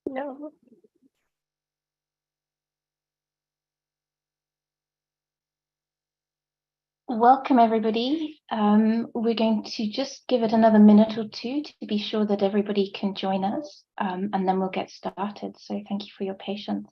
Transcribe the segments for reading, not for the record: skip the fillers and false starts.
No. Welcome, everybody. We're going to just give it another minute or two to be sure that everybody can join us, and then we'll get started. So thank you for your patience.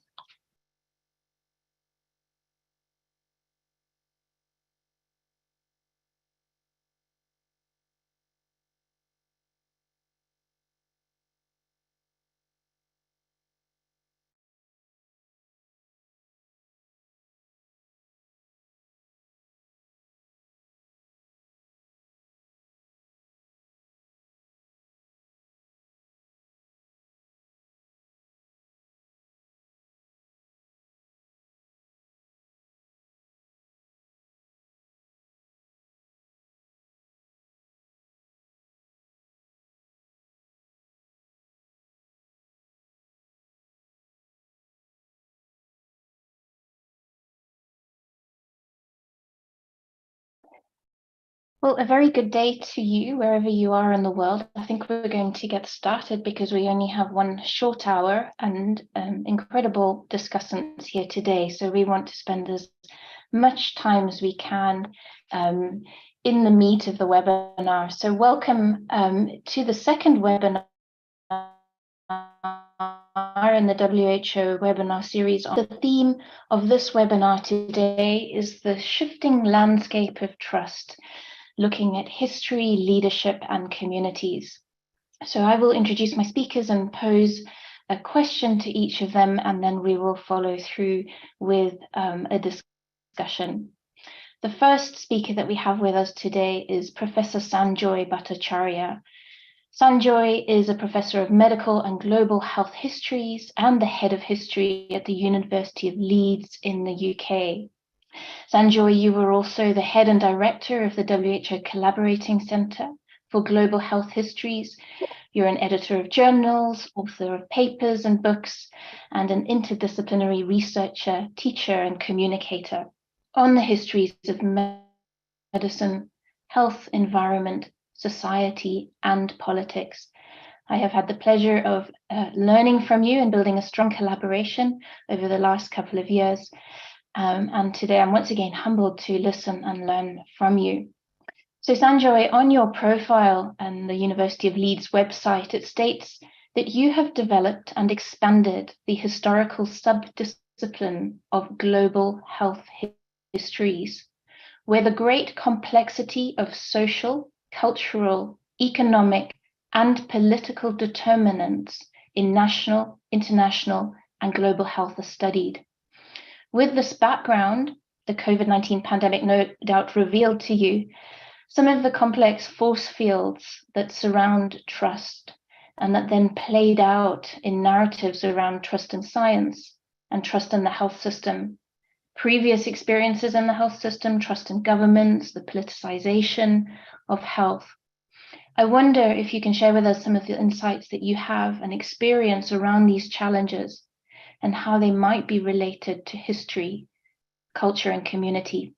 Well, a very good day to you, wherever you are in the world. I think we're going to get started because we only have one short hour and incredible discussants here today. So we want to spend as much time as we can in the meat of the webinar. So welcome to the second webinar in the WHO webinar series. The theme of this webinar today is the shifting landscape of trust, looking at history, leadership, and communities. So I will introduce my speakers and pose a question to each of them, and then we will follow through with a discussion. The first speaker that we have with us today is Professor Sanjoy Bhattacharya. Sanjoy is a professor of medical and global health histories and the head of history at the University of Leeds in the UK. Sanjoy, you were also the head and director of the WHO Collaborating Centre for Global Health Histories. You're an editor of journals, author of papers and books, and an interdisciplinary researcher, teacher, and communicator on the histories of medicine, health, environment, society, and politics. I have had the pleasure of learning from you and building a strong collaboration over the last couple of years. And today I'm once again humbled to listen and learn from you. So Sanjoy, on your profile and the University of Leeds website, it states that you have developed and expanded the historical subdiscipline of global health histories, where the great complexity of social, cultural, economic, and political determinants in national, international, and global health are studied. With this background, the COVID-19 pandemic no doubt revealed to you some of the complex force fields that surround trust and that then played out in narratives around trust in science and trust in the health system. Previous experiences in the health system, trust in governments, the politicization of health. I wonder if you can share with us some of the insights that you have and experience around these challenges and how they might be related to history, culture, and community.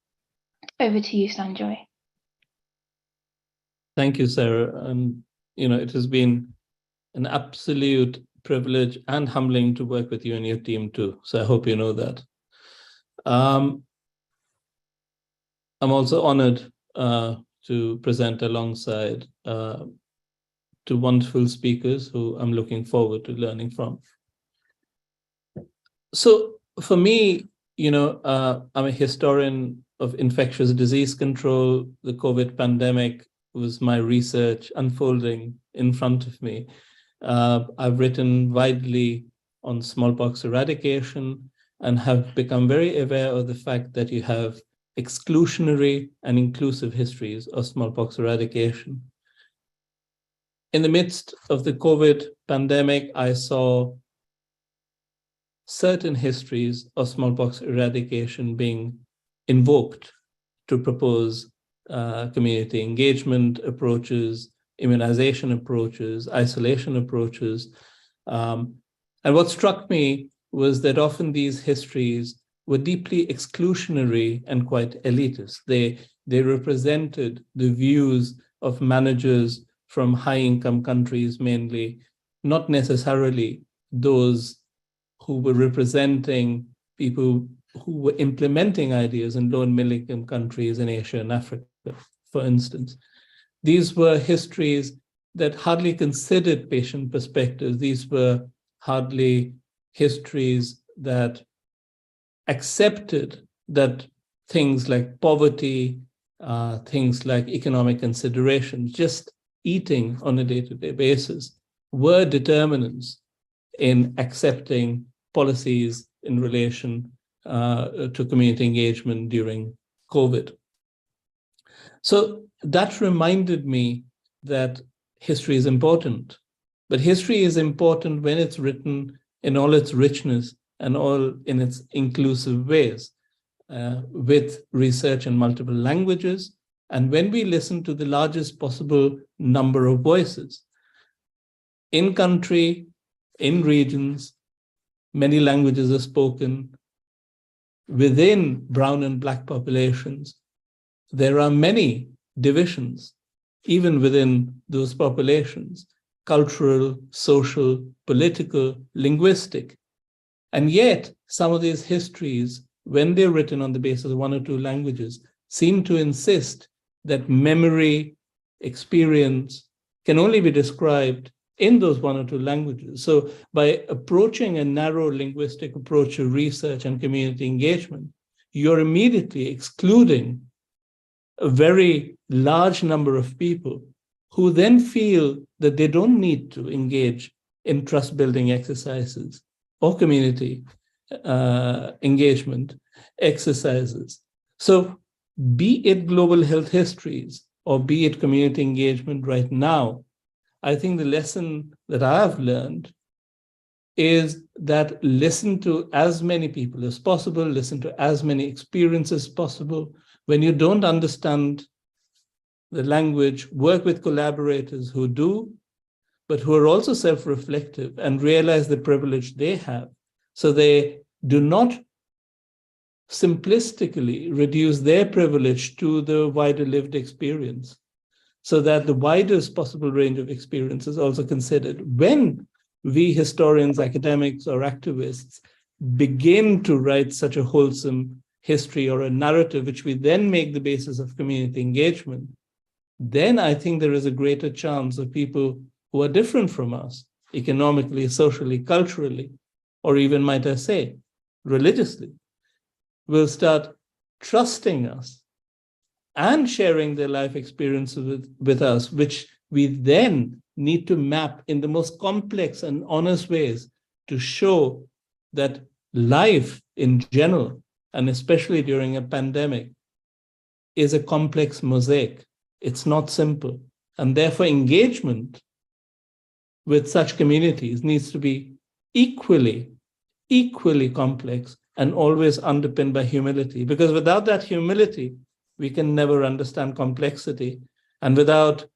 Over to you, Sanjoy. Thank you, Sarah. And, it has been an absolute privilege and humbling to work with you and your team too. So I hope you know that. I'm also honored to present alongside two wonderful speakers who I'm looking forward to learning from. So for me, I'm a historian of infectious disease control. The COVID pandemic was my research unfolding in front of me. I've written widely on smallpox eradication and have become very aware of the fact that you have exclusionary and inclusive histories of smallpox eradication. In the midst of the COVID pandemic, I saw certain histories of smallpox eradication being invoked to propose community engagement approaches, immunization approaches, isolation approaches. And what struck me was that often these histories were deeply exclusionary and quite elitist. They represented the views of managers from high-income countries mainly, not necessarily those who were representing people who were implementing ideas in low and middle income countries in Asia and Africa, for instance. These were histories that hardly considered patient perspectives. These were hardly histories that accepted that things like poverty, things like economic considerations, just eating on a day-to-day basis, were determinants in accepting policies in relation to community engagement during COVID. So that reminded me that history is important, but history is important when it's written in all its richness and all in its inclusive ways, with research in multiple languages, and when we listen to the largest possible number of voices. In country, in regions, many languages are spoken. Within brown and black populations, there are many divisions, even within those populations, cultural, social, political, linguistic. And yet, some of these histories, when they're written on the basis of one or two languages, seem to insist that memory, experience can only be described in those one or two languages. So by approaching a narrow linguistic approach to research and community engagement, you're immediately excluding a very large number of people who then feel that they don't need to engage in trust-building exercises or community engagement exercises. So be it global health histories or be it community engagement right now, I think the lesson that I have learned is that listen to as many people as possible, listen to as many experiences as possible. When you don't understand the language, work with collaborators who do, but who are also self-reflective and realize the privilege they have. So they do not simplistically reduce their privilege to the wider lived experience, so that the widest possible range of experience is also considered. When we historians, academics, or activists begin to write such a wholesome history or a narrative, which we then make the basis of community engagement, then I think there is a greater chance of people who are different from us, economically, socially, culturally, or even, might I say, religiously, will start trusting us and sharing their life experiences with us, which we then need to map in the most complex and honest ways to show that life in general, and especially during a pandemic, is a complex mosaic. It's not simple. And therefore, engagement with such communities needs to be equally complex and always underpinned by humility. Because without that humility, we can never understand complexity. And without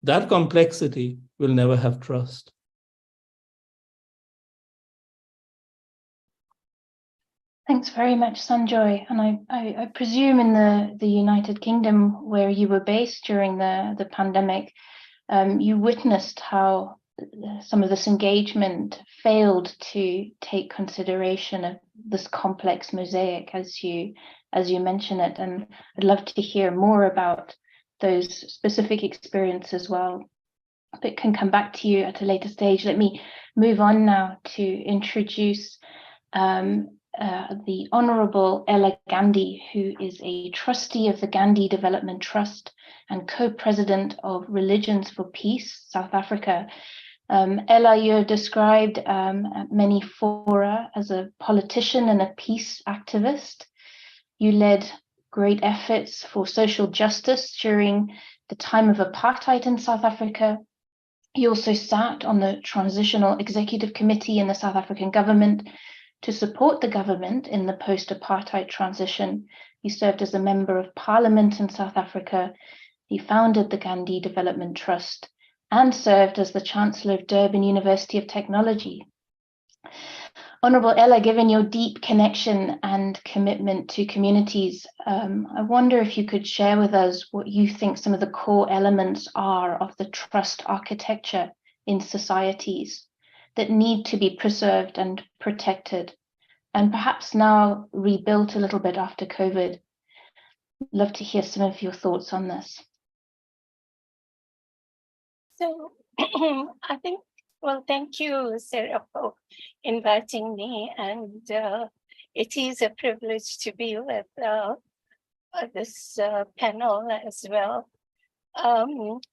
that complexity, we'll never have trust. Thanks very much, Sanjoy. And I presume in the United Kingdom, where you were based during the pandemic, you witnessed how some of this engagement failed to take consideration of this complex mosaic, as you mention it. And I'd love to hear more about those specific experiences as well, but can come back to you at a later stage. Let me move on now to introduce the Honourable Ella Gandhi, who is a trustee of the Gandhi Development Trust and co-president of Religions for Peace, South Africa. Ella, you're described at many fora as a politician and a peace activist. You led great efforts for social justice during the time of apartheid in South Africa. You also sat on the Transitional Executive Committee in the South African government to support the government in the post-apartheid transition. You served as a member of parliament in South Africa. You founded the Gandhi Development Trust and served as the Chancellor of Durban University of Technology. Honourable Ella, given your deep connection and commitment to communities, I wonder if you could share with us what you think some of the core elements are of the trust architecture in societies. that need to be preserved and protected, and perhaps now rebuilt a little bit after COVID. Love to hear some of your thoughts on this. So I think, well, thank you, Sarah, for inviting me. And it is a privilege to be with this panel as well,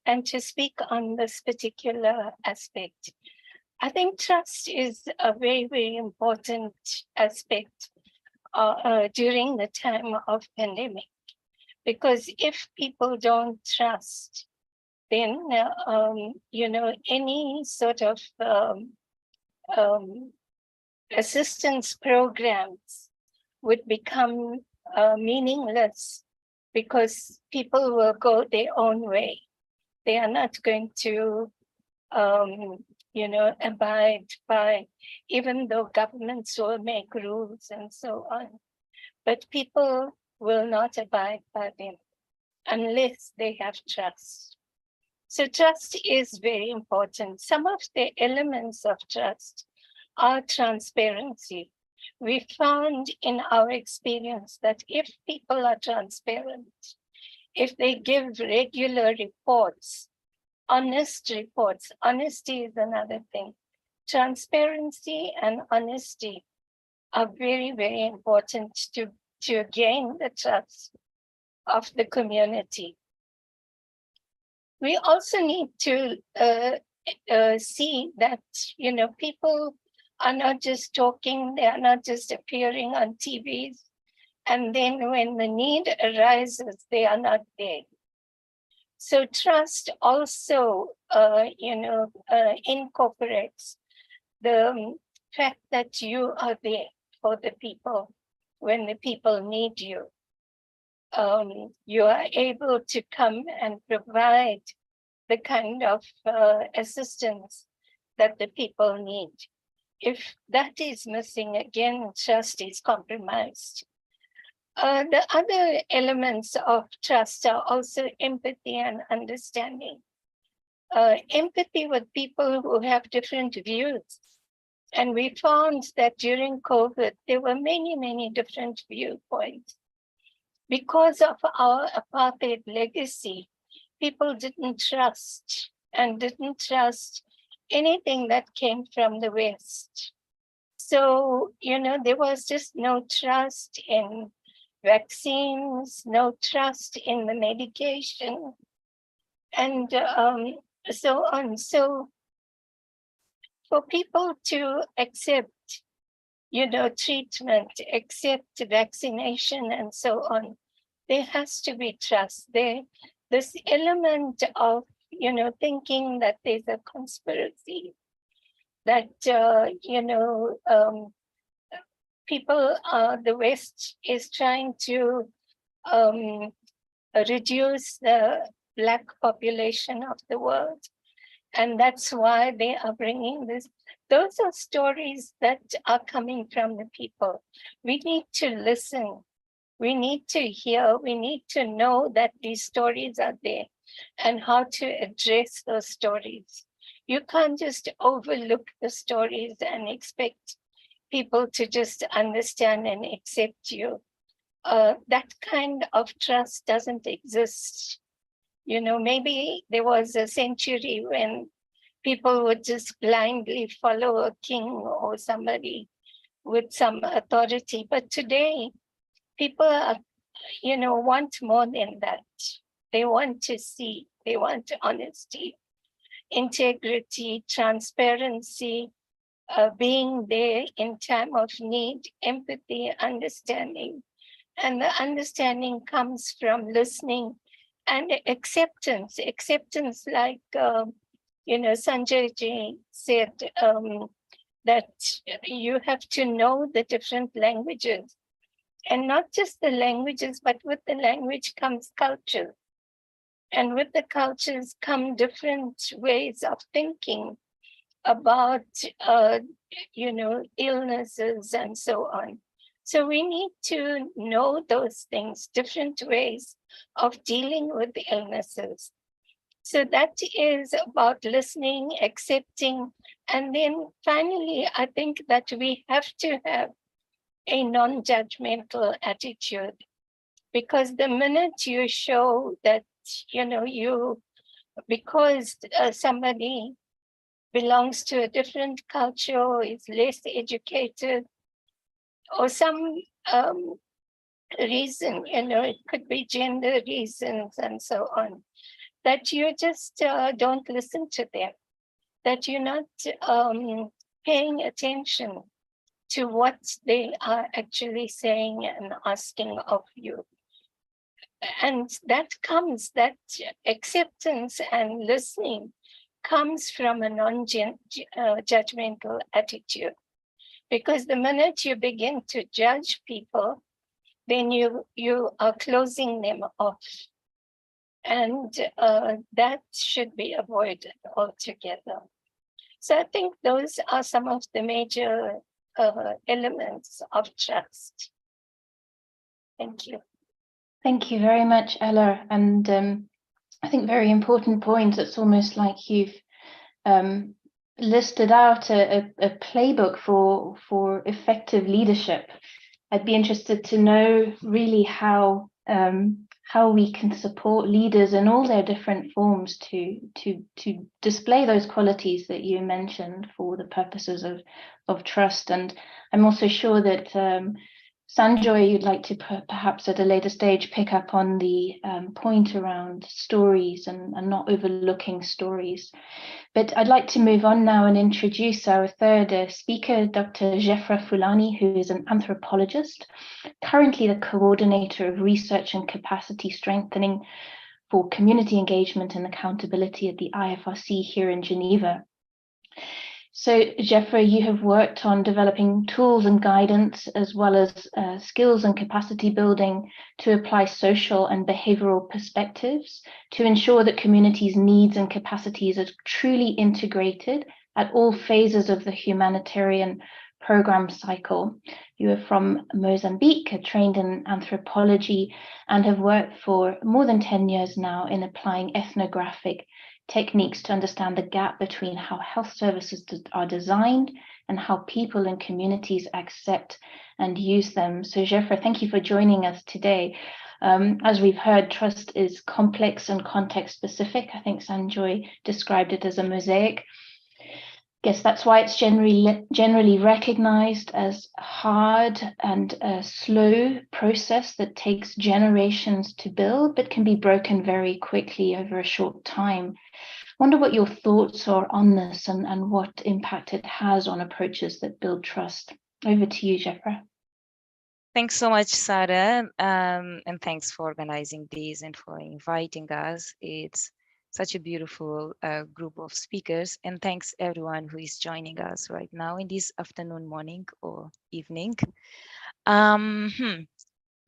and to speak on this particular aspect. I think trust is a very, very important aspect during the time of pandemic, because if people don't trust, then any sort of assistance programs would become meaningless, because people will go their own way. They are not going to abide by, even though governments will make rules and so on, but people will not abide by them unless they have trust. So trust is very important. Some of the elements of trust are transparency. We found in our experience that if people are transparent, if they give regular reports, honest reports, honesty is another thing. Transparency and honesty are very, very important to gain the trust of the community. We also need to see that, people are not just talking, they are not just appearing on TVs, and then when the need arises, they are not there. So trust also, incorporates the fact that you are there for the people when the people need you. You are able to come and provide the kind of assistance that the people need. If that is missing, again, trust is compromised. The other elements of trust are also empathy and understanding. Empathy with people who have different views. And we found that during COVID, there were many, many different viewpoints. Because of our apartheid legacy, people didn't trust anything that came from the West. So, there was just no trust in vaccines, no trust in the medication, and so on. So for people to accept, treatment, accept vaccination and so on, there has to be trust. This element of, thinking that there's a conspiracy, that, people, the West is trying to reduce the Black population of the world. And that's why they are bringing this. Those are stories that are coming from the people. We need to listen. We need to hear. We need to know that these stories are there and how to address those stories. You can't just overlook the stories and expect people to just understand and accept you. That kind of trust doesn't exist. Maybe there was a century when people would just blindly follow a king or somebody with some authority. But today, people are, want more than that. They want to see, they want honesty, integrity, transparency, being there in time of need, empathy, understanding. And the understanding comes from listening and acceptance like, Sanjay Ji said, that you have to know the different languages, and not just the languages, but with the language comes culture. And with the cultures come different ways of thinking about, illnesses and so on. So we need to know those things, different ways of dealing with the illnesses. So that is about listening, accepting, and then finally, I think that we have to have a non-judgmental attitude, because the minute you show that, because somebody belongs to a different culture or is less educated or some reason, it could be gender reasons and so on, that you just don't listen to them, that you're not paying attention to what they are actually saying and asking of you. And that acceptance and listening comes from a non-judgmental attitude. Because the minute you begin to judge people, then you are closing them off. And that should be avoided altogether. So I think those are some of the major elements of trust. Thank you. Thank you very much, Ella. And I think very important point. It's almost like you've listed out a playbook for effective leadership. I'd be interested to know really how we can support leaders in all their different forms to display those qualities that you mentioned for the purposes of trust. And I'm also sure that Sanjoy, you'd like to perhaps at a later stage pick up on the point around stories and not overlooking stories. But I'd like to move on now and introduce our third speaker, Dr. Jeffra Fulani, who is an anthropologist, currently the coordinator of research and capacity strengthening for community engagement and accountability at the IFRC here in Geneva. So, Jeffra, you have worked on developing tools and guidance, as well as skills and capacity building to apply social and behavioral perspectives to ensure that communities' needs and capacities are truly integrated at all phases of the humanitarian program cycle. You are from Mozambique, trained in anthropology, and have worked for more than 10 years now in applying ethnographic techniques to understand the gap between how health services are designed and how people and communities accept and use them. So Jeffra, thank you for joining us today. As we've heard, trust is complex and context specific. I think Sanjoy described it as a mosaic. I guess that's why it's generally recognized as hard and a slow process that takes generations to build, but can be broken very quickly over a short time. I wonder what your thoughts are on this and what impact it has on approaches that build trust. Over to you, Jeffra. Thanks so much, Sarah, and thanks for organizing this and for inviting us. It's such a beautiful group of speakers, and thanks everyone who is joining us right now in this afternoon, morning, or evening. On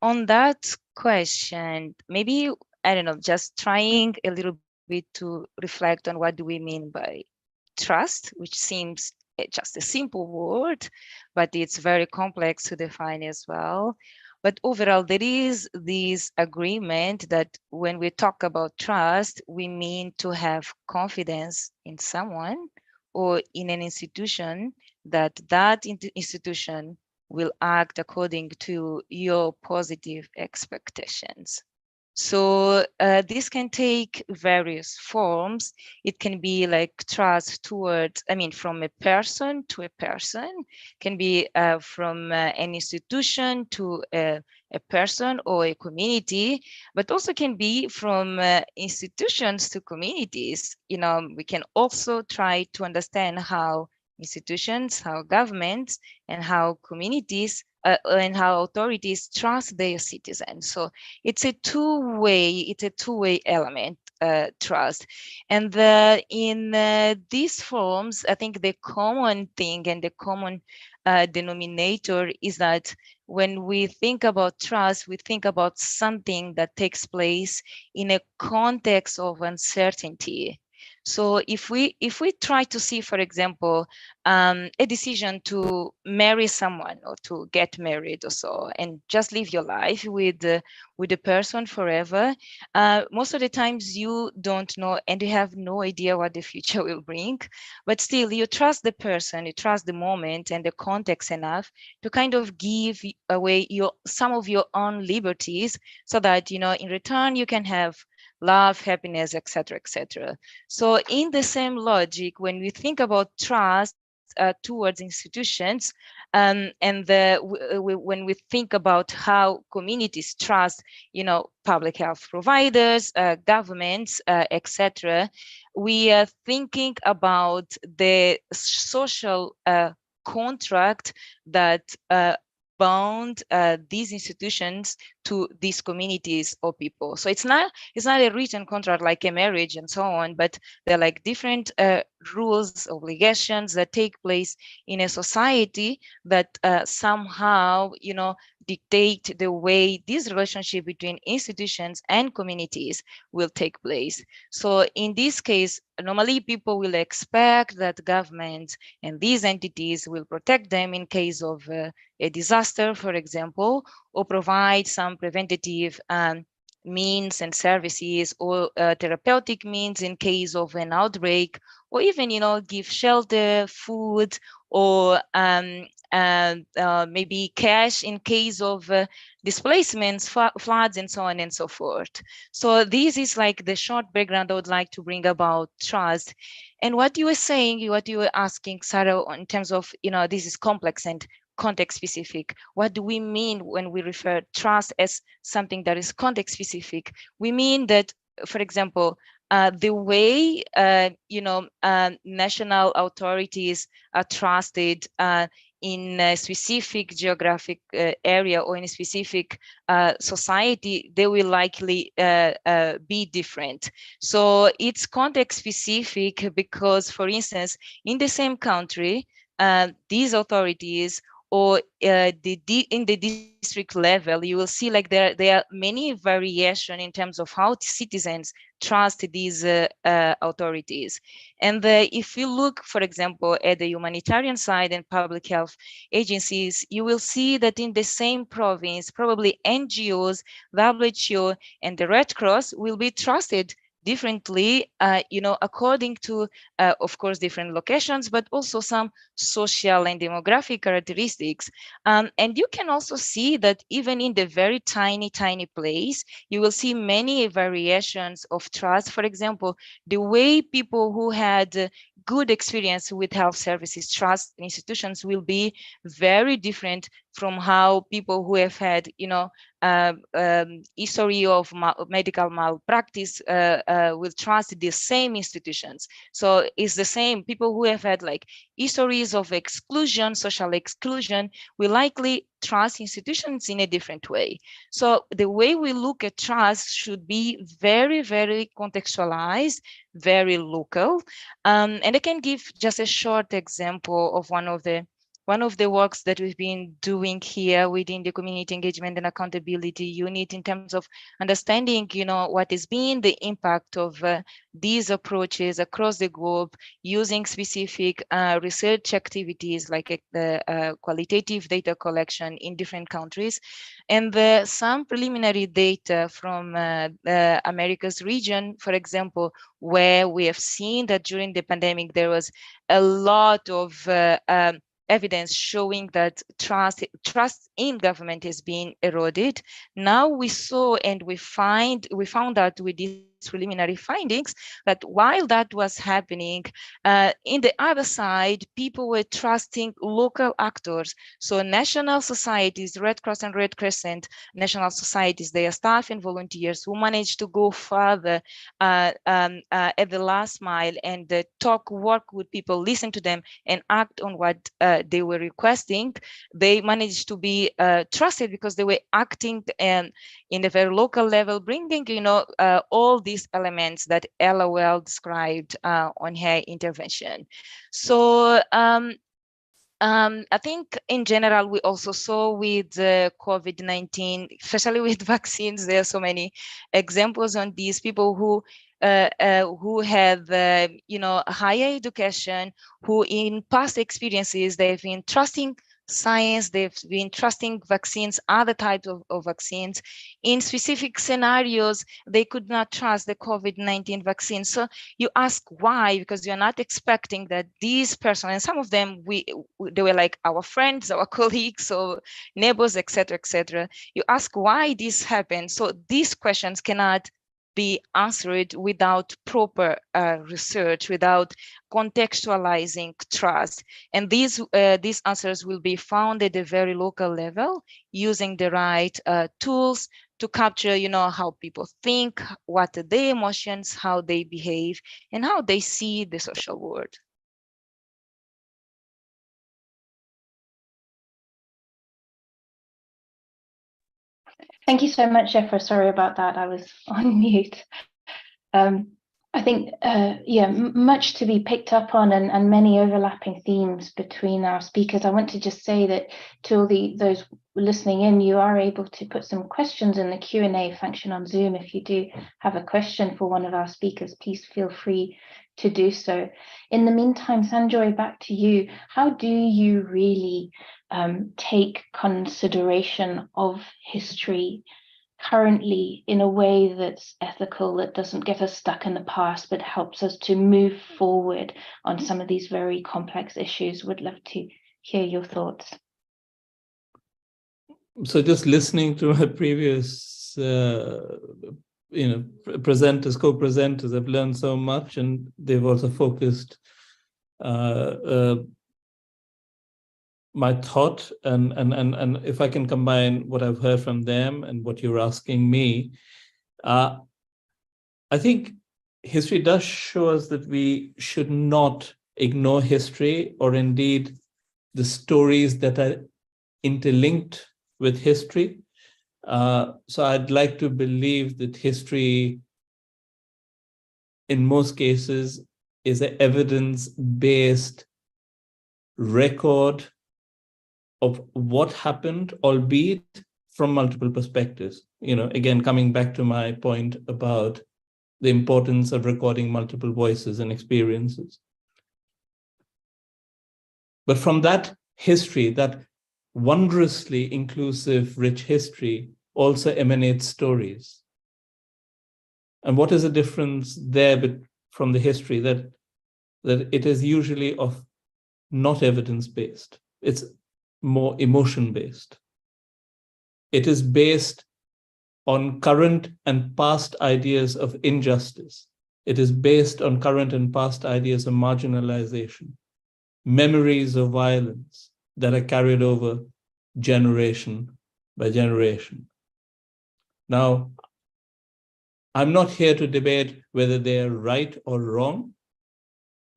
that question, maybe, I don't know, just trying a little bit to reflect on what do we mean by trust, which seems just a simple word, but it's very complex to define as well. But overall, there is this agreement that when we talk about trust, we mean to have confidence in someone or in an institution, that institution will act according to your positive expectations. So this can take various forms. It can be like trust towards, from a person to a person, can be from an institution to a person or a community, but also can be from institutions to communities. We can also try to understand how institutions, how governments, and how communities and how authorities trust their citizens. So it's a two-way element, trust. And in these forms, I think the common thing and the common denominator is that when we think about trust, we think about something that takes place in a context of uncertainty. So if we try to see, for example, a decision to marry someone or to get married or so, and just live your life with the person forever, most of the times you don't know and you have no idea what the future will bring, but still you trust the person, you trust the moment and the context enough to kind of give away some of your own liberties, so that in return you can have love, happiness, etc., etc. So in the same logic, when we think about trust towards institutions, when we think about how communities trust, public health providers, governments, etc., we are thinking about the social contract that bound these institutions to these communities or people. So it's not a written contract like a marriage and so on, but they're like different rules, obligations that take place in a society that somehow dictate the way this relationship between institutions and communities will take place. So in this case, normally people will expect that governments and these entities will protect them in case of a disaster, for example, or provide some preventative means and services, or therapeutic means in case of an outbreak, or even give shelter, food, or maybe cash in case of displacements, floods, and so on and so forth. So this is like the short background I would like to bring about trust. And what you were saying, what you were asking, Sarah, in terms of this is complex and context specific. What do we mean when we refer trust as something that is context specific? We mean that, for example, the way national authorities are trusted in a specific geographic area or in a specific society, they will likely be different. So it's context specific because, for instance, in the same country, these authorities or in the district level, you will see like there are many variation in terms of how citizens trust these authorities. And if you look, for example, at the humanitarian side and public health agencies, you will see that in the same province, probably NGOs, WHO, and the Red Cross will be trusted differently, according to, of course, different locations, but also some social and demographic characteristics. And you can also see that even in the very tiny place, you will see many variations of trust. For example, the way people who had good experience with health services trust institutions will be very different from how people who have had, history of medical malpractice will trust the same institutions. So it's the same. People who have had like histories of exclusion, social exclusion, will likely trust institutions in a different way. So the way we look at trust should be very, very contextualized, very local. And I can give just a short example of one of the works that we've been doing here within the community engagement and accountability unit in terms of understanding, what has been the impact of these approaches across the globe using specific research activities like the qualitative data collection in different countries. And some preliminary data from the Americas region, for example, where we have seen that during the pandemic, there was a lot of evidence showing that trust in government is being eroded. Now we saw and we found out with these preliminary findings that while that was happening, in the other side, people were trusting local actors. So national societies, Red Cross and Red Crescent, national societies, their staff and volunteers who managed to go further at the last mile and work with people, listen to them and act on what they were requesting. They managed to be trusted because they were acting in a very local level, bringing all these elements that Ella well described on her intervention. So I think in general, we also saw with COVID-19, especially with vaccines, there are so many examples on these people who who have, a higher education, who in past experiences, they've been trusting science, they've been trusting vaccines, other types of vaccines. In specific scenarios, they could not trust the COVID-19 vaccine. So you ask why, because you're not expecting that these persons, and some of them, they were like our friends, our colleagues, or neighbors, etc., etc. You ask why this happened. So these questions cannot be answered without proper research, without contextualizing trust. And these answers will be found at a very local level using the right tools to capture, how people think, what are their emotions, how they behave, and how they see the social world. Thank you so much, Jeffra. Sorry about that. I was on mute. I think, much to be picked up on, and many overlapping themes between our speakers. I want to just say that to all those listening in, you are able to put some questions in the Q&A function on Zoom. If you do have a question for one of our speakers, please feel free to do so. In the meantime, Sanjoy, back to you. How do you really take consideration of history currently in a way that's ethical, that doesn't get us stuck in the past, but helps us to move forward on some of these very complex issues? Would love to hear your thoughts. So just listening to my previous, presenters, co-presenters, I've learned so much, and they've also focused my thought, and if I can combine what I've heard from them and what you're asking me, I think history does show us that we should not ignore history, or indeed the stories that are interlinked with history. So I'd like to believe that history, in most cases, is an evidence-based record of what happened, albeit from multiple perspectives. Again, coming back to my point about the importance of recording multiple voices and experiences. But from that history, that wondrously inclusive, rich history, also emanates stories. And what is the difference there from the history? That it is usually of not evidence-based. It's more emotion-based. It is based on current and past ideas of injustice. It is based on current and past ideas of marginalization, memories of violence that are carried over generation by generation. Now, I'm not here to debate whether they're right or wrong.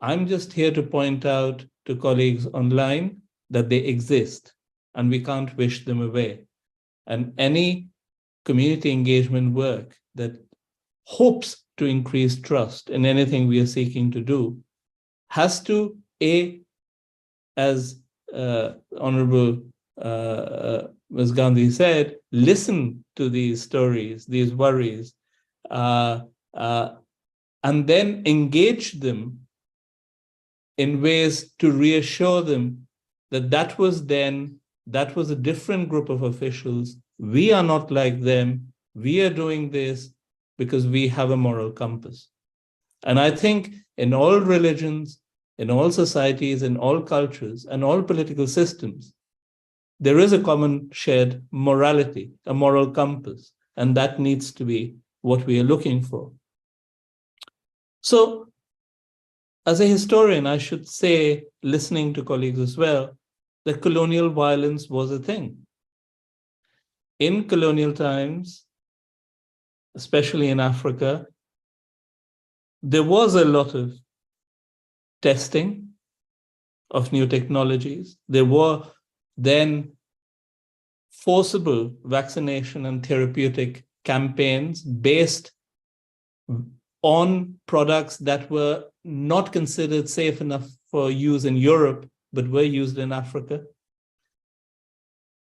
I'm just here to point out to colleagues online that they exist and we can't wish them away. And any community engagement work that hopes to increase trust in anything we are seeking to do has to, as Honorable Ms. Gandhi said, listen to these stories, these worries, and then engage them in ways to reassure them that that was a different group of officials. We are not like them. We are doing this because we have a moral compass. And I think in all religions, in all societies, in all cultures, and all political systems, there is a common shared morality, a moral compass, and that needs to be what we are looking for. So, as a historian, I should say, listening to colleagues as well, that colonial violence was a thing. In colonial times, especially in Africa, there was a lot of testing of new technologies. There were then forcible vaccination and therapeutic campaigns based on products that were not considered safe enough for use in Europe, but were used in Africa.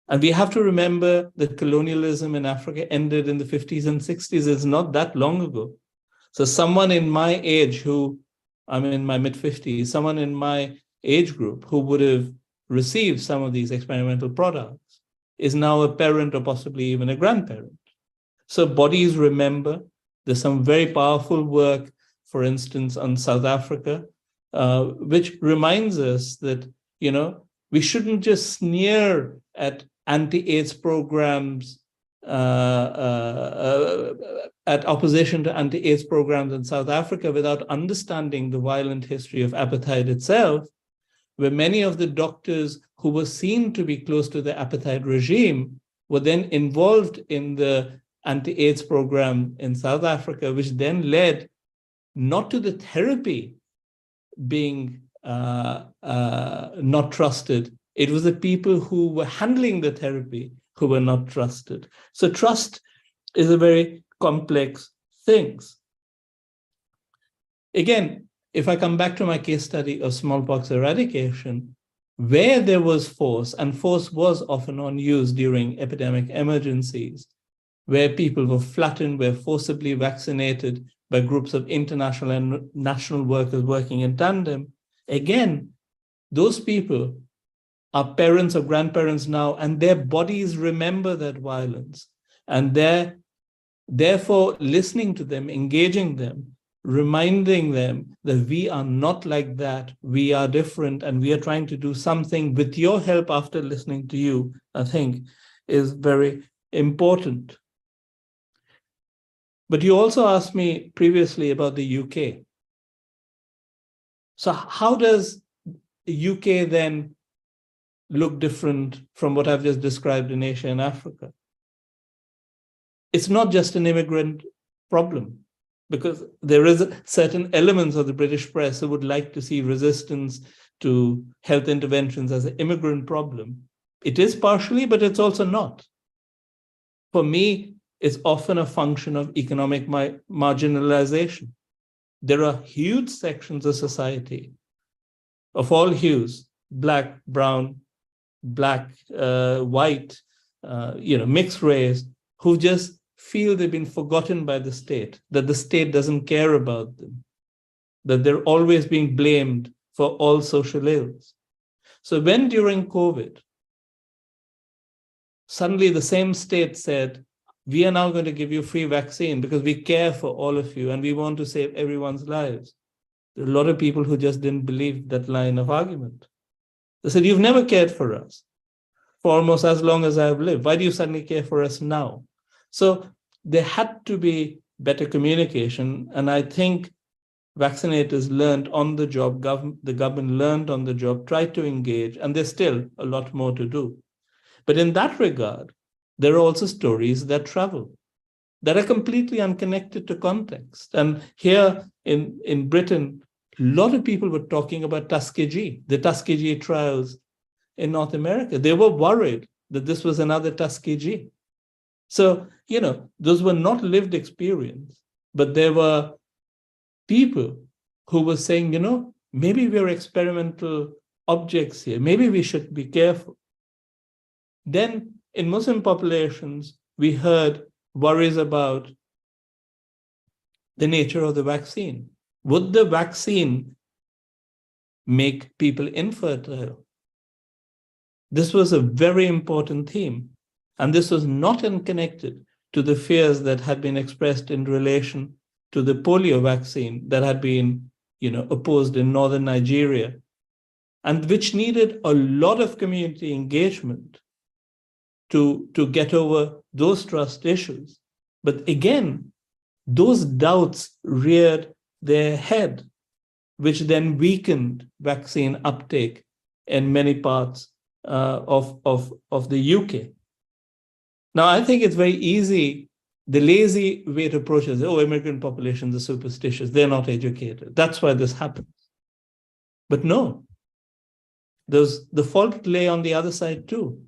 And we have to remember that colonialism in Africa ended in the 50s and 60s. It's not that long ago. So someone in my age who, I'm in my mid-50s, someone in my age group who would have received some of these experimental products is now a parent or possibly even a grandparent. So bodies remember. There's some very powerful work, for instance, on South Africa, which reminds us that, we shouldn't just sneer at anti-AIDS programs, at opposition to anti-AIDS programs in South Africa without understanding the violent history of apartheid itself, where many of the doctors who were seen to be close to the apartheid regime were then involved in the anti-AIDS program in South Africa, which then led not to the therapy being not trusted. It was the people who were handling the therapy who were not trusted. So trust is a very complex thing. Again, if I come back to my case study of smallpox eradication, where there was force, and force was often on use during epidemic emergencies, where people were flattened, were forcibly vaccinated by groups of international and national workers working in tandem, again, those people are parents or grandparents now, and their bodies remember that violence. And they're therefore listening to them, engaging them, reminding them that we are not like that, we are different, and we are trying to do something with your help after listening to you, I think is very important. But you also asked me previously about the UK. So how does the UK then look different from what I've just described in Asia and Africa? It's not just an immigrant problem, because there is certain elements of the British press who would like to see resistance to health interventions as an immigrant problem. It is partially, but it's also not. For me, it's often a function of economic marginalization. There are huge sections of society of all hues, black, brown, black, white, mixed race, who just feel they've been forgotten by the state, that the state doesn't care about them, that they're always being blamed for all social ills. So when during COVID, suddenly the same state said, we are now going to give you free vaccine because we care for all of you and we want to save everyone's lives. There are a lot of people who just didn't believe that line of argument. They said, you've never cared for us for almost as long as I've lived. Why do you suddenly care for us now? So there had to be better communication. And I think vaccinators learned on the job, the government learned on the job, tried to engage, and there's still a lot more to do. But in that regard, there are also stories that travel, that are completely unconnected to context. And here in Britain, a lot of people were talking about Tuskegee, the Tuskegee trials in North America. They were worried that this was another Tuskegee. So, those were not lived experience, but there were people who were saying, maybe we're experimental objects here. Maybe we should be careful. Then in Muslim populations, we heard worries about the nature of the vaccine. Would the vaccine make people infertile? This was a very important theme. And this was not unconnected to the fears that had been expressed in relation to the polio vaccine that had been, opposed in northern Nigeria, and which needed a lot of community engagement to get over those trust issues. But again, those doubts reared their head, which then weakened vaccine uptake in many parts of the UK. Now, I think it's very easy, the lazy way to approach it is, immigrant populations are superstitious, they're not educated. That's why this happens. But no, the fault lay on the other side too.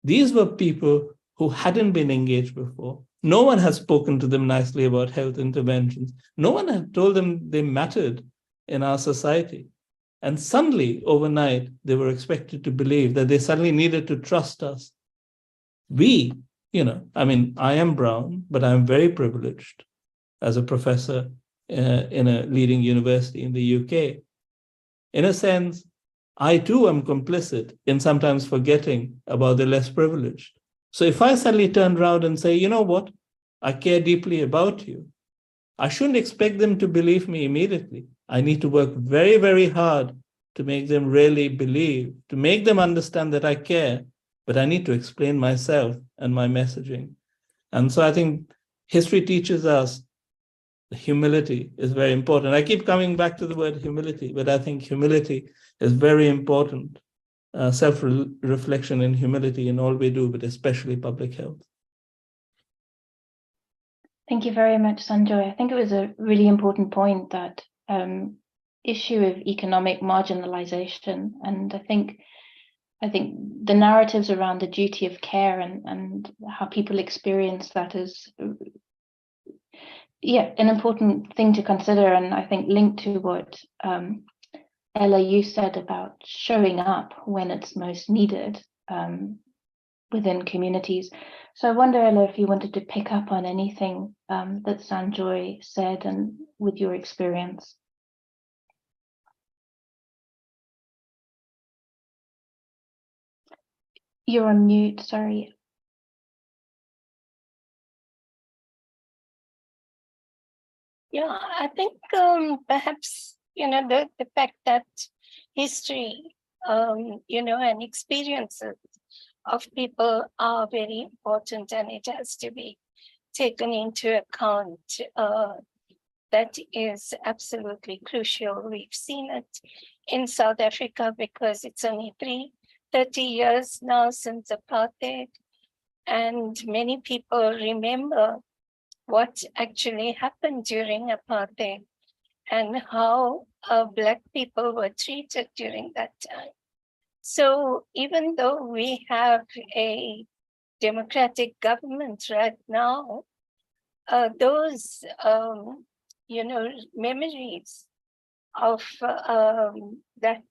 These were people who hadn't been engaged before. No one had spoken to them nicely about health interventions. No one had told them they mattered in our society. And suddenly, overnight, they were expected to believe that they suddenly needed to trust us. I am brown, but I'm very privileged as a professor in a leading university in the UK. In a sense, I too am complicit in sometimes forgetting about the less privileged. So if I suddenly turn around and say, you know what, I care deeply about you, I shouldn't expect them to believe me immediately. I need to work very, very hard to make them really believe, to make them understand that I care, but I need to explain myself and my messaging. And so I think history teaches us humility is very important. I keep coming back to the word humility, but I think humility is very important. Self-reflection and humility in all we do, but especially public health. Thank you very much, Sanjoy. I think it was a really important point, that issue of economic marginalization. And I think the narratives around the duty of care and how people experience that is, an important thing to consider. And I think linked to what Ella, you said about showing up when it's most needed within communities. So I wonder, Ella, if you wanted to pick up on anything that Sanjoy said and with your experience. You're on mute, sorry. Yeah, I think perhaps, the fact that history, and experiences of people are very important, and it has to be taken into account. That is absolutely crucial. We've seen it in South Africa because it's only 30 years now since apartheid, and many people remember what actually happened during apartheid and how Black people were treated during that time. So even though we have a democratic government right now, those, memories of that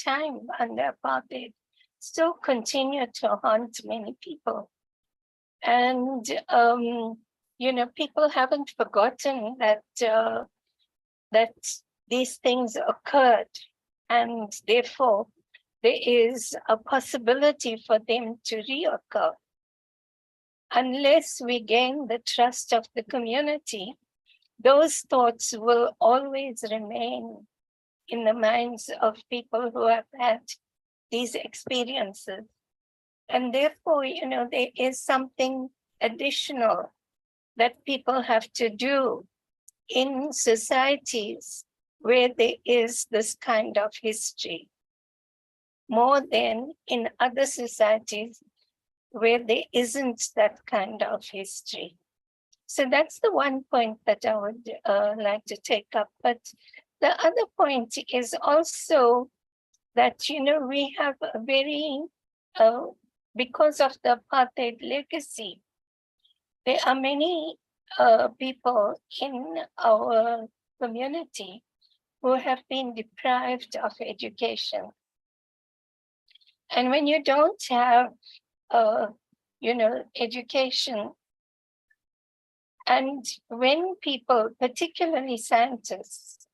time under apartheid still continue to haunt many people. And, people haven't forgotten that that these things occurred, and therefore there is a possibility for them to reoccur. Unless we gain the trust of the community, those thoughts will always remain in the minds of people who have had these experiences. And therefore, there is something additional that people have to do in societies where there is this kind of history, more than in other societies where there isn't that kind of history. So that's the one point that I would like to take up. But the other point is also that, we have a very, because of the apartheid legacy, there are many people in our community who have been deprived of education. And when you don't have, education, and when people, particularly scientists,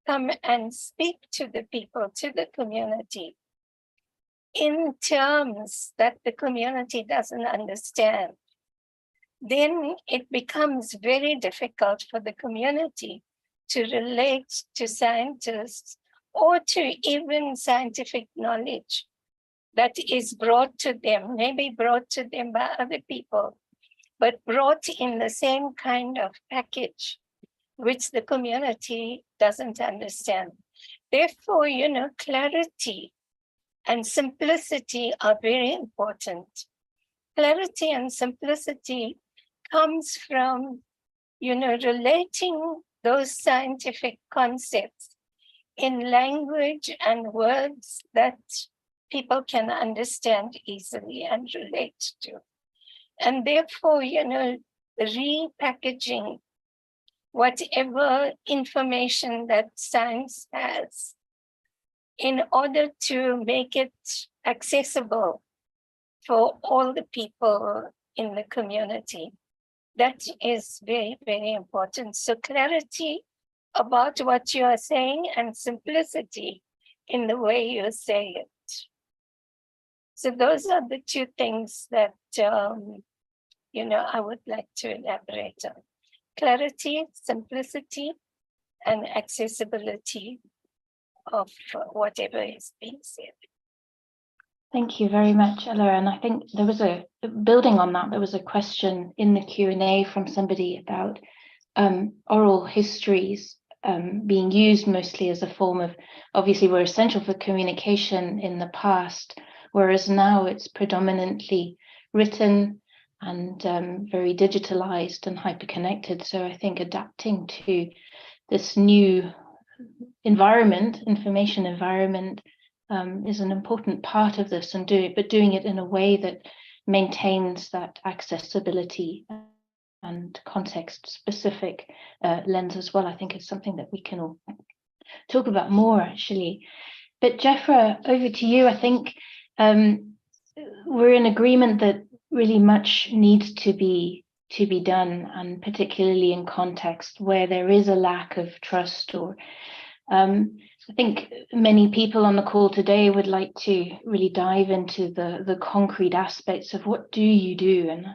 come and speak to the people, to the community, in terms that the community doesn't understand, then it becomes very difficult for the community to relate to scientists or to even scientific knowledge that is brought to them, maybe brought to them by other people, but brought in the same kind of package, which the community doesn't understand. Therefore, clarity and simplicity are very important. Clarity and simplicity comes from, relating those scientific concepts in language and words that people can understand easily and relate to. And therefore, repackaging whatever information that science has in order to make it accessible for all the people in the community. That is very, very important. So clarity about what you are saying and simplicity in the way you say it. So those are the two things that, I would like to elaborate on. Clarity, simplicity, and accessibility of whatever is being said. Thank you very much, Ella. And I think there was building on that, there was a question in the Q&A from somebody about oral histories being used mostly as a form of, obviously were essential for communication in the past, whereas now it's predominantly written and very digitalized and hyperconnected. So I think adapting to this new environment, information environment, is an important part of this, and doing it in a way that maintains that accessibility and context-specific lens as well. I think is something that we can all talk about more, actually. But Jeffra, over to you. I think we're in agreement that really much needs to be done, and particularly in context where there is a lack of trust, or I think many people on the call today would like to really dive into the concrete aspects of what do you do and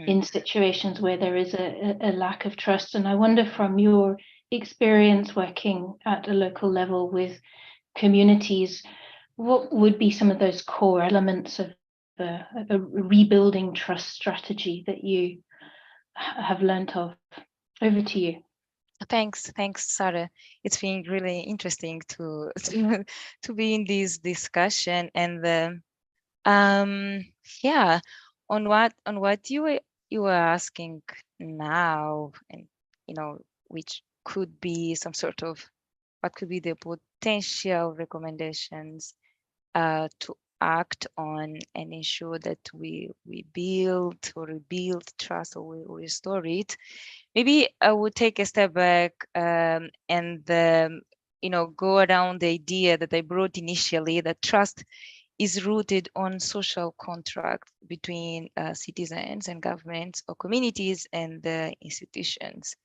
in situations where there is a lack of trust. And I wonder, from your experience working at a local level with communities, what would be some of those core elements of a rebuilding trust strategy that you have learned of? Over to you. Thanks, Sarah. It's been really interesting to be in this discussion, and yeah, on what you were asking now, and which could be some sort of what could be the potential recommendations to act on and ensure that we build or rebuild trust, or we restore it. Maybe I would take a step back and go around the idea that I brought initially, that trust is rooted on social contract between citizens and governments, or communities and institutions.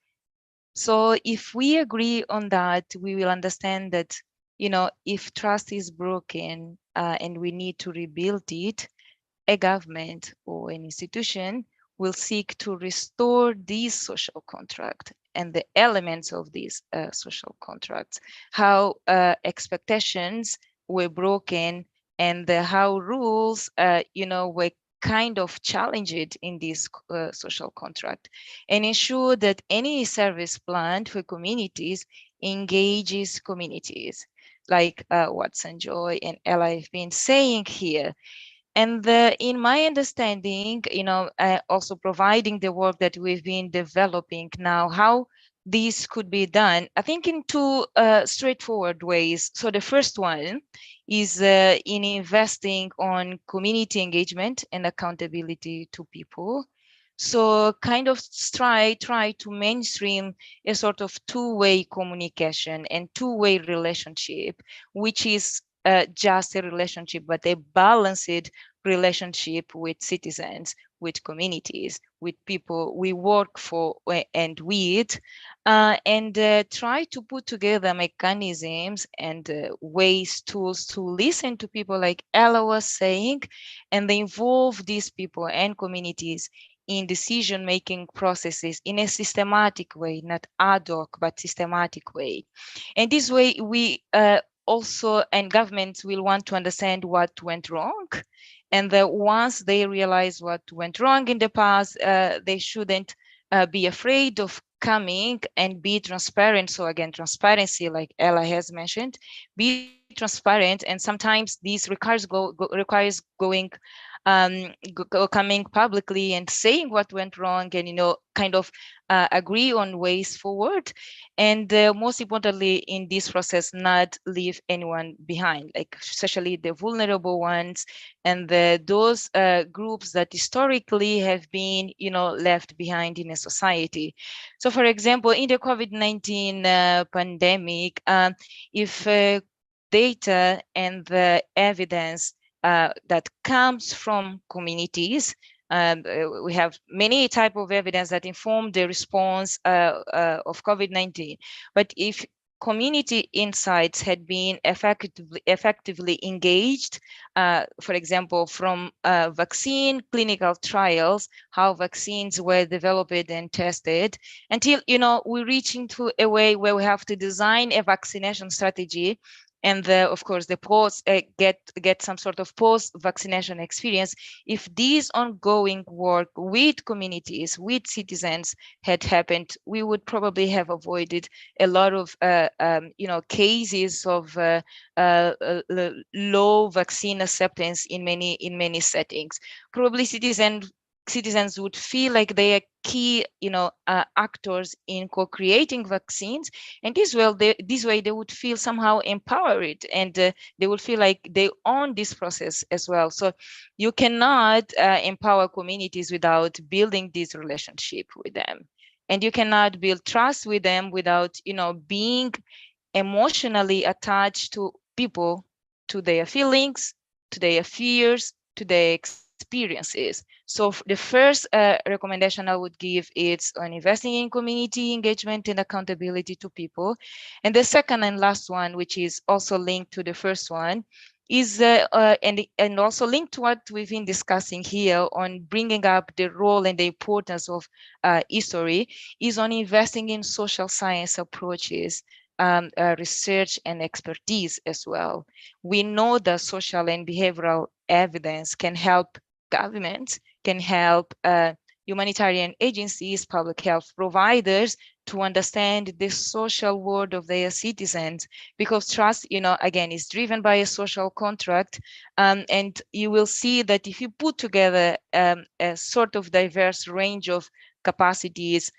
So if we agree on that, we will understand that, if trust is broken and we need to rebuild it, a government or an institution will seek to restore this social contract and the elements of these social contracts, how expectations were broken, and how rules, were kind of challenged in this social contract, and ensure that any service planned for communities engages communities, like what Sanjoy and Ella have been saying here. And in my understanding, also providing the work that we've been developing now, how this could be done, I think in two straightforward ways. So the first one is in investing on community engagement and accountability to people. So kind of try to mainstream a sort of two-way communication and two-way relationship, which is just a relationship, but a balanced relationship with citizens, with communities, with people we work for and with, and try to put together mechanisms and ways, tools to listen to people, like Ella was saying, and they involve these people and communities in decision-making processes in a systematic way, not ad hoc, but systematic way. And this way, we also, and governments will want to understand what went wrong. And once they realize what went wrong in the past, they shouldn't be afraid of coming and be transparent. So again, transparency, like Ella has mentioned, be transparent. And sometimes this requires going coming publicly and saying what went wrong, and kind of agree on ways forward, and most importantly in this process, not leave anyone behind, like especially the vulnerable ones and those groups that historically have been left behind in a society. So for example, in the COVID-19 pandemic, if data and the evidence that comes from communities We have many type of evidence that inform the response of COVID-19. But if community insights had been effectively engaged, for example, from vaccine clinical trials, how vaccines were developed and tested, until we reach into a way where we have to design a vaccination strategy, and of course the post get some sort of post-vaccination experience. If these ongoing work with communities, with citizens had happened, we would probably have avoided a lot of cases of low vaccine acceptance in many settings. Probably citizens would feel like they are key actors in co-creating vaccines, and this way they would feel somehow empowered, and they would feel like they own this process as well. So you cannot empower communities without building this relationship with them, and you cannot build trust with them without being emotionally attached to people, to their feelings, to their fears, to their experiences. So the first recommendation I would give is on investing in community engagement and accountability to people. And the second and last one, which is also linked to the first one, is and also linked to what we've been discussing here on bringing up the role and the importance of history, is on investing in social science approaches, research and expertise as well. We know that social and behavioral evidence can help governments, can help humanitarian agencies, public health providers to understand the social world of their citizens, because trust, again, is driven by a social contract. And you will see that if you put together a sort of diverse range of capacities,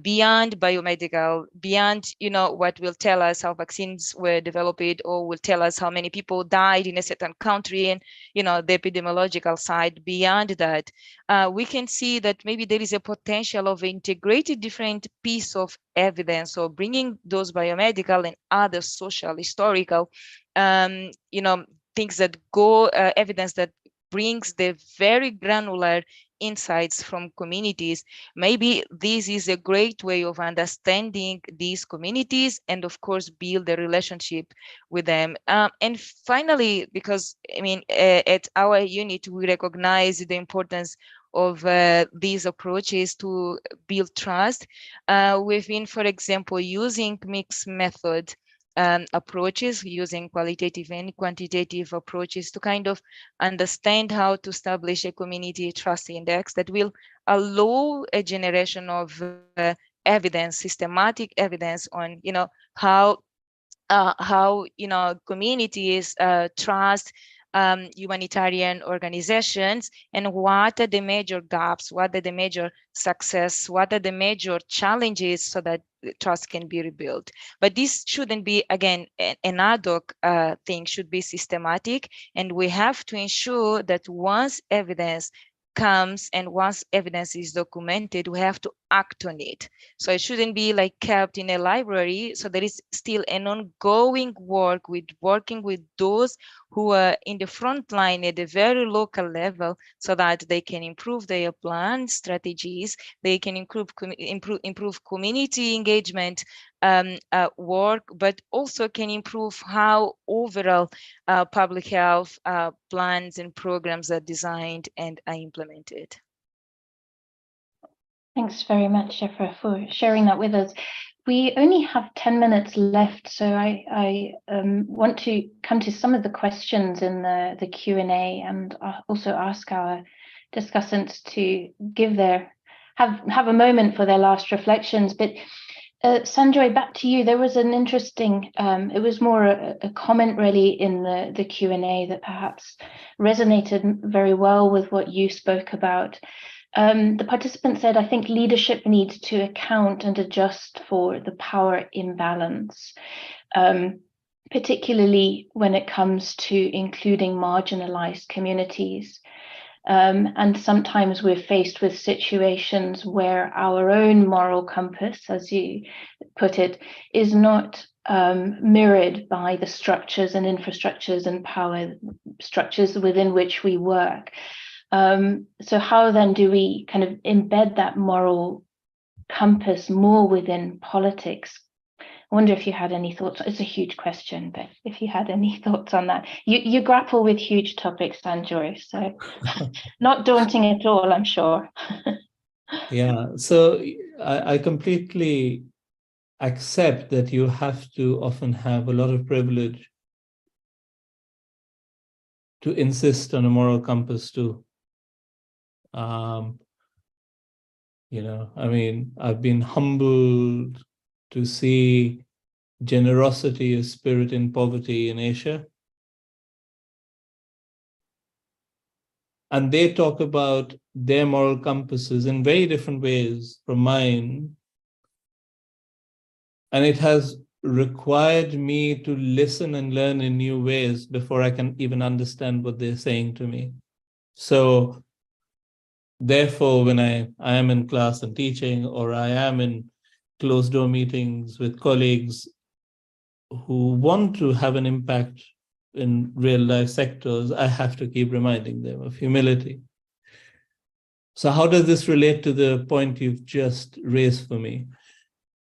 beyond biomedical, beyond what will tell us how vaccines were developed, or will tell us how many people died in a certain country, and the epidemiological side. Beyond that, we can see that maybe there is a potential of integrated different piece of evidence, or bringing those biomedical and other social, historical, things that go, evidence that brings the very granular insights from communities. Maybe this is a great way of understanding these communities, and of course build a relationship with them. And finally, because at our unit we recognize the importance of these approaches to build trust. We've been, for example, using mixed method approaches, using qualitative and quantitative approaches to kind of understand how to establish a community trust index that will allow a generation of evidence, systematic evidence on how communities trust humanitarian organizations, and what are the major gaps, what are the major success, what are the major challenges, so that trust can be rebuilt. But this shouldn't be, again, an ad hoc thing, should be systematic, and we have to ensure that once evidence comes and once evidence is documented, we have to act on it. So it shouldn't be like kept in a library. So there is still an ongoing work with working with those who are in the front line at a very local level, so that they can improve their plan strategies, they can improve community engagement work, but also can improve how overall public health plans and programs are designed and are implemented. Thanks very much, Jeffra, for sharing that with us. We only have 10 minutes left, so I want to come to some of the questions in the Q&A, and also ask our discussants to give have a moment for their last reflections. But Sanjoy, back to you. There was an interesting, it was more a comment really in the Q&A that perhaps resonated very well with what you spoke about. The participant said, I think leadership needs to account and adjust for the power imbalance, particularly when it comes to including marginalized communities. And sometimes we're faced with situations where our own moral compass, as you put it, is not mirrored by the structures and infrastructures and power structures within which we work. So how then do we kind of embed that moral compass more within politics? I wonder if you had any thoughts. It's a huge question, but if you had any thoughts on that. You grapple with huge topics, Sanjoy, so not daunting at all, I'm sure. Yeah, so I completely accept that you have to often have a lot of privilege to insist on a moral compass too. You know, I mean, I've been humbled to see generosity as spirit in poverty in Asia. And they talk about their moral compasses in very different ways from mine. And it has required me to listen and learn in new ways before I can even understand what they're saying to me. So therefore, when I am in class and teaching, or I am in closed door meetings with colleagues who want to have an impact in real life sectors, I have to keep reminding them of humility. So how does this relate to the point you've just raised for me?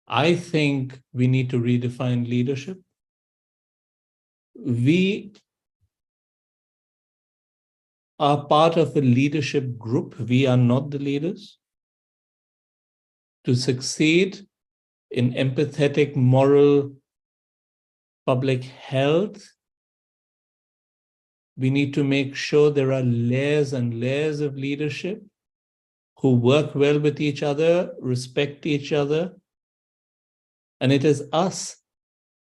I think we need to redefine leadership. We are part of a leadership group. We are not the leaders. To succeed in empathetic, moral, public health, we need to make sure there are layers and layers of leadership who work well with each other, respect each other. And it is us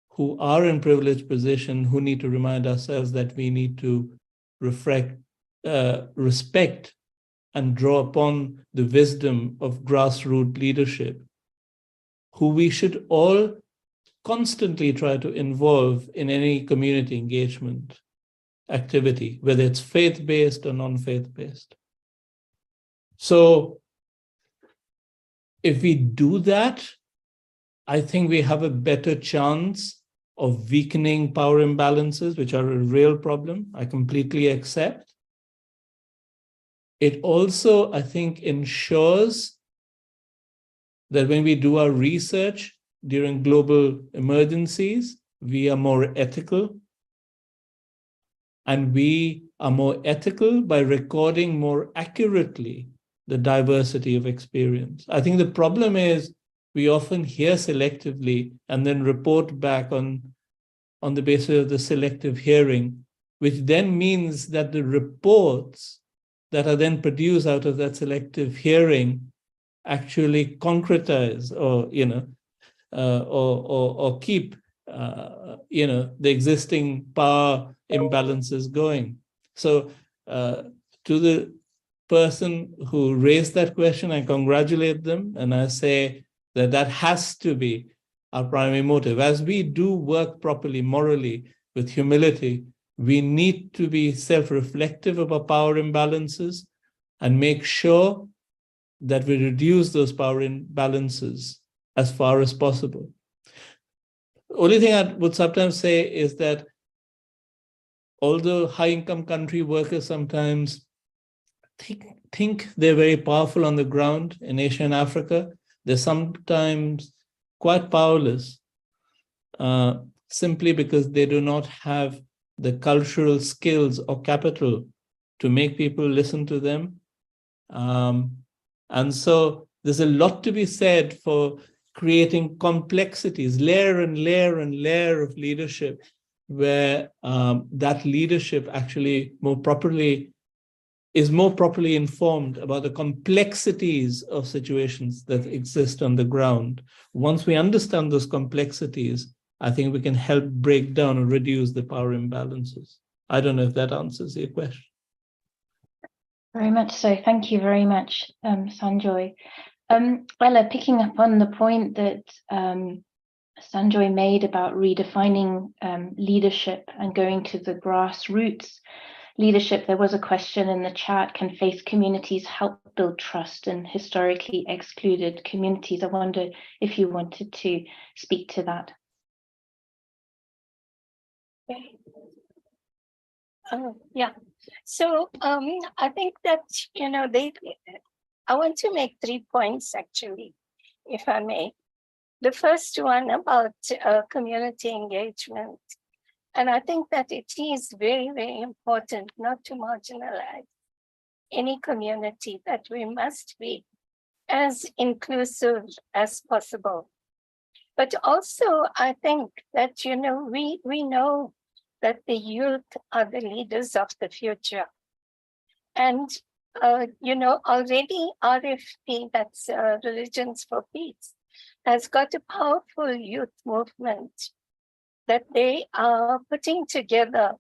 who are in privileged position who need to remind ourselves that we need to respect and draw upon the wisdom of grassroots leadership, who we should all constantly try to involve in any community engagement activity, whether it's faith-based or non-faith-based. So if we do that, I think we have a better chance of weakening power imbalances, which are a real problem. I completely accept. It also, I think, ensures that when we do our research during global emergencies, we are more ethical. And we are more ethical by recording more accurately the diversity of experience. I think the problem is we often hear selectively and then report back on the basis of the selective hearing, which then means that the reports that are then produced out of that selective hearing actually concretize or, or keep, the existing power imbalances going. So to the person who raised that question, I congratulate them, and I say that that has to be our primary motive. As we do work properly, morally, with humility, we need to be self-reflective about power imbalances and make sure that we reduce those power imbalances as far as possible. The only thing I would sometimes say is that although high-income country workers sometimes think they're very powerful on the ground in Asia and Africa, they're sometimes quite powerless simply because they do not have the cultural skills or capital to make people listen to them. And so there's a lot to be said for creating complexities, layer and layer and layer of leadership, where that leadership actually is more properly informed about the complexities of situations that exist on the ground. Once we understand those complexities, I think we can help break down and reduce the power imbalances. I don't know if that answers your question. Very much so. Thank you very much, Sanjoy. Ella, picking up on the point that Sanjoy made about redefining leadership and going to the grassroots leadership, there was a question in the chat: can faith communities help build trust in historically excluded communities? I wonder if you wanted to speak to that. Yeah. So I think that, I want to make 3 points actually, if I may. The first one about community engagement. And I think that it is very, very important not to marginalize any community, that we must be as inclusive as possible. But also, I think that, we know that the youth are the leaders of the future. And, already RFP, that's Religions for Peace, has got a powerful youth movement that they are putting together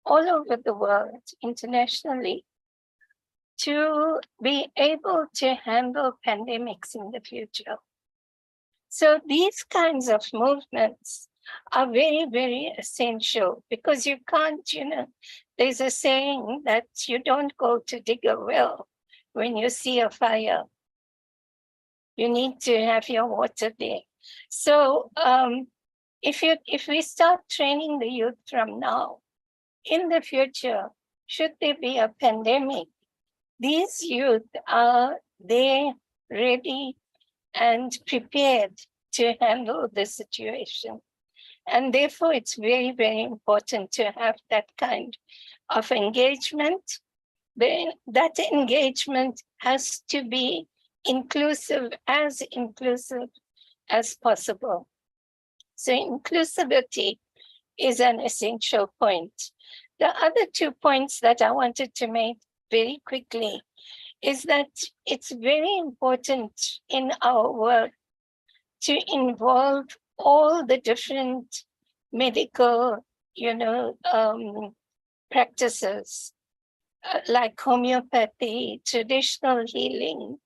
all over the world, internationally, to be able to handle pandemics in the future. So these kinds of movements are very, very essential, because you can't, there's a saying that you don't go to dig a well when you see a fire. You need to have your water there. So if we start training the youth from now, in the future, should there be a pandemic, these youth are there, ready and prepared to handle the situation. And therefore, it's very, very important to have that kind of engagement. That engagement has to be inclusive as possible. So inclusivity is an essential point. The other 2 points that I wanted to make very quickly is that it's very important in our work to involve all the different medical, practices, like homeopathy, traditional healing,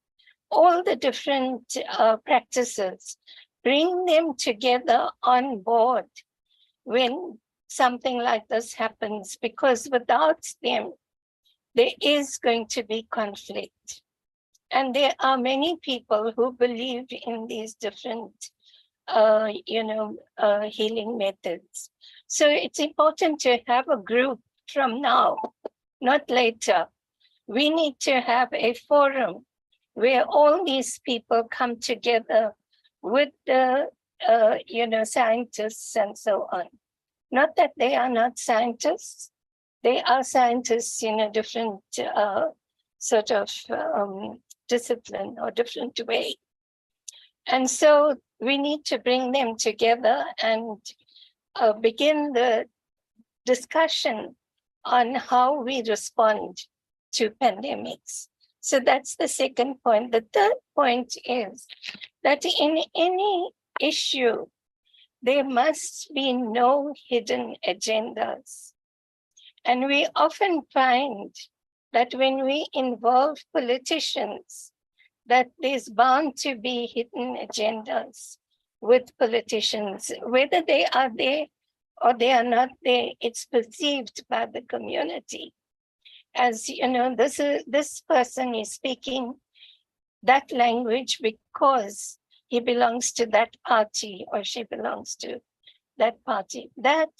all the different practices, bring them together on board when something like this happens, because without them, there is going to be conflict. And there are many people who believe in these different, healing methods. So it's important to have a group from now, not later. We need to have a forum where all these people come together with the, scientists and so on. Not that they are not scientists. They are scientists in a different sort of discipline or different way. And so we need to bring them together and begin the discussion on how we respond to pandemics. So that's the second point. The third point is that in any issue, there must be no hidden agendas. And we often find that when we involve politicians, that there's bound to be hidden agendas with politicians. Whether they are there or they are not there, it's perceived by the community as, this person is speaking that language because he belongs to that party or she belongs to that party. That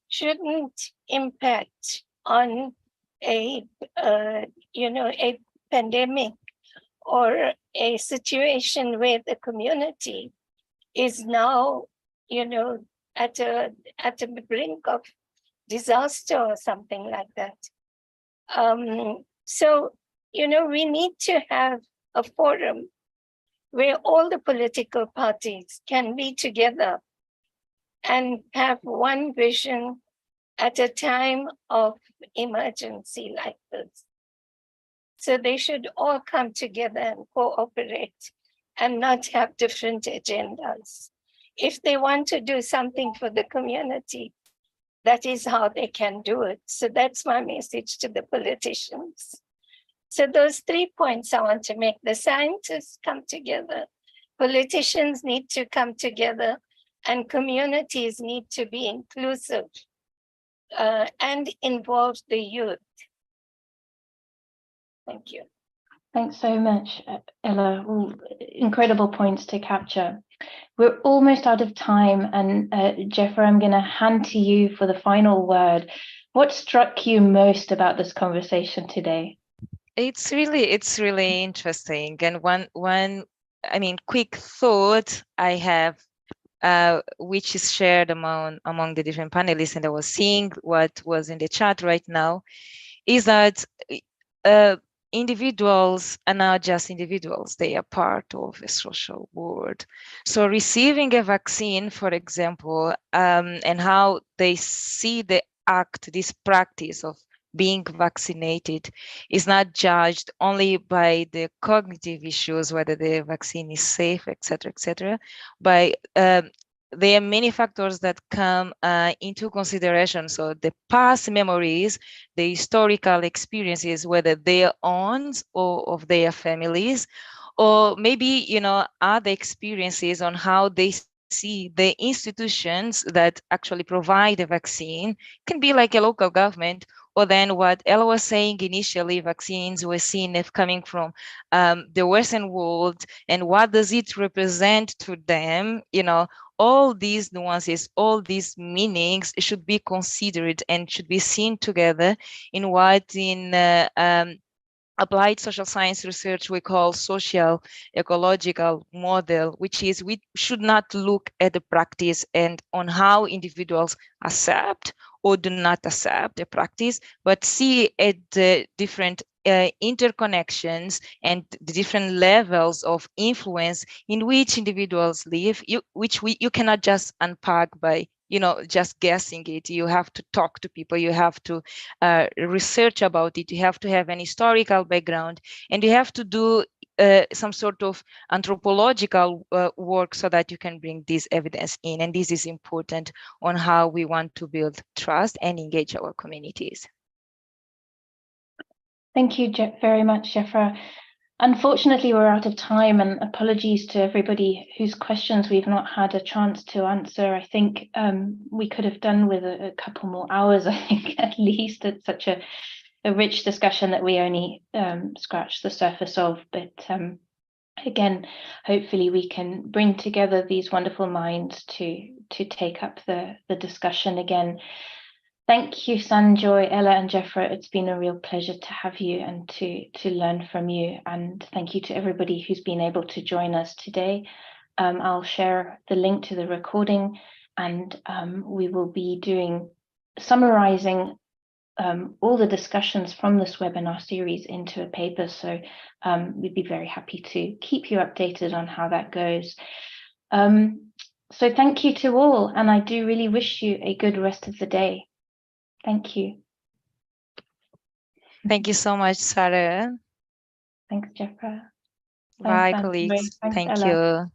shouldn't impact on a pandemic or a situation where the community is now, at the brink of disaster or something like that. So, we need to have a forum where all the political parties can be together and have one vision at a time of emergency like this. So they should all come together and cooperate and not have different agendas. If they want to do something for the community, that is how they can do it. So that's my message to the politicians. So those 3 points I want to make. The scientists come together, politicians need to come together, and communities need to be inclusive and involve the youth. Thank you. Thanks so much, Ella. All incredible points to capture. We're almost out of time, and Jeffrey, I'm going to hand to you for the final word. What struck you most about this conversation today? It's really interesting. And one I mean, quick thought I have, which is shared among the different panelists, and I was seeing what was in the chat right now, is that individuals are not just individuals, they are part of a social world. So receiving a vaccine, for example, and how they see the act, this practice of being vaccinated, is not judged only by the cognitive issues, whether the vaccine is safe, etc., by there are many factors that come into consideration. So the past memories, the historical experiences, whether their own or of their families, or maybe, you know, other experiences on how they see the institutions that actually provide the vaccine. Can be like a local government, or then what Ella was saying initially, vaccines were seen as coming from the Western world, and what does it represent to them, you know. All these nuances, all these meanings should be considered and should be seen together in what in applied social science research we call social ecological model, which is we should not look at the practice and on how individuals accept or do not accept the practice, but see at the different interconnections and the different levels of influence in which individuals live, you cannot just unpack by, you know, just guessing it. You have to talk to people, you have to research about it, you have to have an historical background, and you have to do some sort of anthropological work so that you can bring this evidence in. And this is important on how we want to build trust and engage our communities. Thank you very much, Jeffra. Unfortunately, we're out of time, and apologies to everybody whose questions we've not had a chance to answer. I think we could have done with a couple more hours, I think, at least. It's such a rich discussion that we only scratched the surface of. But again, hopefully we can bring together these wonderful minds to take up the discussion again. Thank you, Sanjoy, Ella, and Jeffra. It's been a real pleasure to have you and to learn from you. And thank you to everybody who's been able to join us today. I'll share the link to the recording, and we will be summarizing all the discussions from this webinar series into a paper. So we'd be very happy to keep you updated on how that goes. So thank you to all, and I do really wish you a good rest of the day. Thank you. Thank you so much, Sarah. Thanks, Jeffra. Bye, Thanks, colleagues. Thanks, Thank Ella. you.